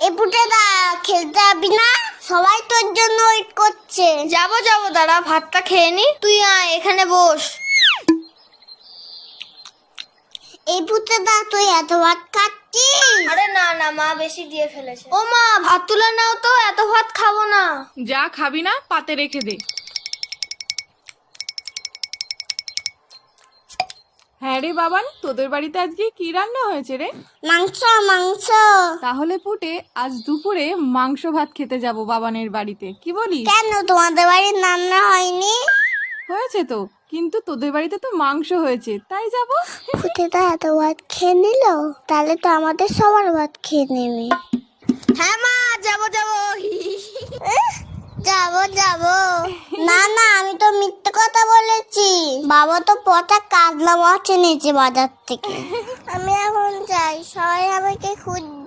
এই পুটেদা খেলতে যাবি না? সবাই তোর জন্য ওয়েট করছে। যাবো দাঁড়া, ভাতটা খেয়ে নি। তুই আয়, এখানে বস। এই পুটেদা তুই এত ভাত খাচ্ছিস? আরে না মা বেশি দিয়ে ফেলেছে। ও মা, ভাত তুলে নাও তো, এত ভাত খাবো না। যা খাবি না পাতে রেখে দে। হ্যাঁ রে বাবান, তোদের বাড়িতে আজকে কি রান্না হয়েছে রে? মাংস মাংস। তাহলে পুটে আজ দুপুরে মাংস ভাত খেতে যাব বাবানের বাড়িতে, কি বলিস? কেন তোমাদের বাড়ির রান্না হয়নি? হয়েছে তো, কিন্তু তোদের বাড়িতে তো মাংস হয়েছে, তাই যাব। পুটেদা এত ভাত খেয়ে নিল, তাহলে তো আমাদের সবার ভাত খেয়ে নেবে। হ্যাঁ মা, যাবো যাবো। না আমি তো মিথ্যে কথা বলেছি। বাবা তো পচা কাজলা মাছ এনেছে বাজার থেকে। আমি এখন যাই, সবাই আমাকে খুঁজছে।